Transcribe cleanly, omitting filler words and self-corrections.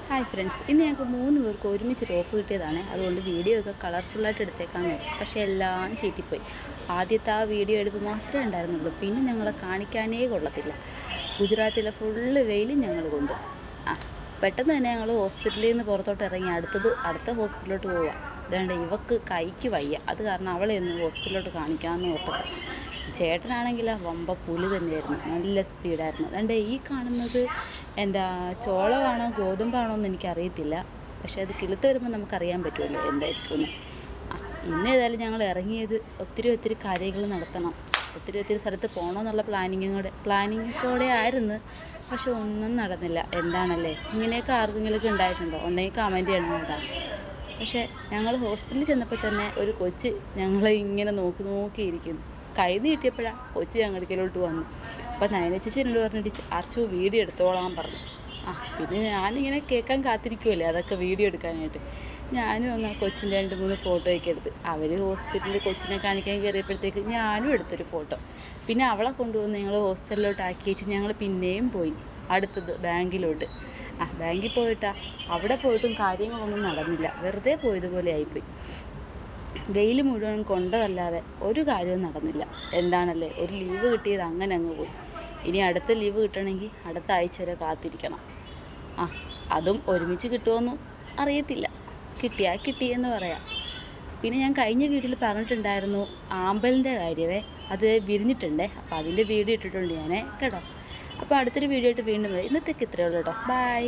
Hi friends, ഇന്ന് ഞങ്ങൾക്ക് 3 പേർക്ക് ഒരുമിച്ചൊരു ഓഫ് കിട്ടിയതാണ്. അതുകൊണ്ട് വീഡിയോ ഒക്കെ കളർഫുള്ളായിട്ട് എടുത്തേക്കാൻ നോക്കി. പക്ഷേ എല്ലാം ചീറ്റിപ്പോയി. ആദ്യത്തെ ആ വീഡിയോ എടുപ്പ് മാത്രമേ ഉണ്ടായിരുന്നുള്ളൂ. പിന്നെ ഞങ്ങളെ കാണിക്കാനേ കൊള്ളത്തില്ല. ഗുജറാത്തിലെ ഫുള്ള് വെയിലും ഞങ്ങൾ കൊണ്ട്. പെട്ടെന്ന് തന്നെ ഞങ്ങൾ ഹോസ്പിറ്റലിൽ നിന്ന് പുറത്തോട്ട് ഇറങ്ങി അടുത്ത ഹോസ്പിറ്റലിലോട്ട് പോവുക. അതാണ്ട് ഇവക്ക് കൈക്ക് വയ്യ. അത് കാരണം അവളെ ഒന്ന് ഹോസ്പിറ്റലിലോട്ട് കാണിക്കാമെന്ന് ഓർത്തത്. ചേട്ടനാണെങ്കിൽ ആ വമ്പ പുലി തന്നെയായിരുന്നു, നല്ല സ്പീഡായിരുന്നു. അതുകൊണ്ട് ഈ കാണുന്നത് ചോളമാണോ ഗോതമ്പാണോ എന്ന് എനിക്കറിയത്തില്ല. പക്ഷേ അത് കിളുത്ത് വരുമ്പോൾ നമുക്കറിയാൻ പറ്റുമല്ലോ എന്തായിരിക്കുമെന്ന്. ഇന്ന് ഏതായാലും ഞങ്ങൾ ഇറങ്ങിയത് ഒത്തിരി കാര്യങ്ങൾ നടത്തണം, ഒത്തിരി സ്ഥലത്ത് പോകണമെന്നുള്ള പ്ലാനിങ്ങോടെ ആയിരുന്നു. പക്ഷെ ഒന്നും നടന്നില്ല. എന്താണല്ലേ, ഇങ്ങനെയൊക്കെ ആർക്കെങ്കിലുമൊക്കെ ഉണ്ടായിട്ടുണ്ടോ? ഒന്നെങ്കിൽ കമൻറ്റ് ചെയ്യണം കേട്ടോ. പക്ഷേ ഞങ്ങൾ ഹോസ്പിറ്റലിൽ ചെന്നപ്പോൾ തന്നെ ഒരു കൊച്ച് ഞങ്ങളെ ഇങ്ങനെ നോക്കിയിരിക്കുന്നു. കൈ നീട്ടിയപ്പോഴാണ് കൊച്ച് ഞങ്ങൾക്കിലോട്ട് വന്നു. അപ്പോൾ നയനച്ചേച്ചി എന്നോട് പറഞ്ഞിട്ട് അർച്ചു വീഡിയോ എടുത്തോളാൻ പറഞ്ഞു. പിന്നെ ഞാനിങ്ങനെ കേൾക്കാൻ കാത്തിരിക്കുമല്ലേ അതൊക്കെ വീഡിയോ എടുക്കാനായിട്ട്. ഞാനും അങ്ങ് കൊച്ചിൻ്റെ 2-3 ഫോട്ടോയൊക്കെ എടുത്ത്. അവർ ഹോസ്പിറ്റലിൽ കൊച്ചിനെ കാണിക്കാൻ കയറിയപ്പോഴത്തേക്ക് ഞാനും എടുത്തൊരു ഫോട്ടോ. പിന്നെ അവളെ കൊണ്ടുവന്ന് ഞങ്ങൾ ഹോസ്റ്റലിലോട്ട് ആക്കി വെച്ച് ഞങ്ങൾ പിന്നെയും പോയി അടുത്തത് ബാങ്കിലോട്ട്. ബാങ്കിൽ അവിടെ പോയിട്ടും കാര്യങ്ങളൊന്നും നടന്നില്ല. വെറുതെ പോയതുപോലെ ആയിപ്പോയി. വെയിൽ മുഴുവൻ കൊണ്ടതല്ലാതെ ഒരു കാര്യവും നടന്നില്ല. എന്താണല്ലേ, ഒരു ലീവ് കിട്ടിയത് അങ്ങനെ അങ്ങ് പോയി. ഇനി അടുത്ത ലീവ് കിട്ടണമെങ്കിൽ അടുത്ത ആഴ്ച വരെ കാത്തിരിക്കണം. അതും ഒരുമിച്ച് കിട്ടുമോയെന്നും അറിയത്തില്ല. കിട്ടിയാൽ കിട്ടിയെന്ന് പറയാം. പിന്നെ ഞാൻ കഴിഞ്ഞ വീഡിയോയിൽ പറഞ്ഞിട്ടുണ്ടായിരുന്നു ആമ്പലിൻ്റെ കാര്യമേ, അത് വിരിഞ്ഞിട്ടുണ്ടേ. അപ്പോൾ അതിൻ്റെ വീഡിയോ ഇട്ടിട്ടുണ്ട് ഞാൻ കേട്ടോ. അപ്പോൾ അടുത്തൊരു വീഡിയോ ആയിട്ട് വീണ്ടും വരും. ഇന്നത്തേക്ക് ഇത്രയേ ഉള്ളൂ കേട്ടോ. ബൈ.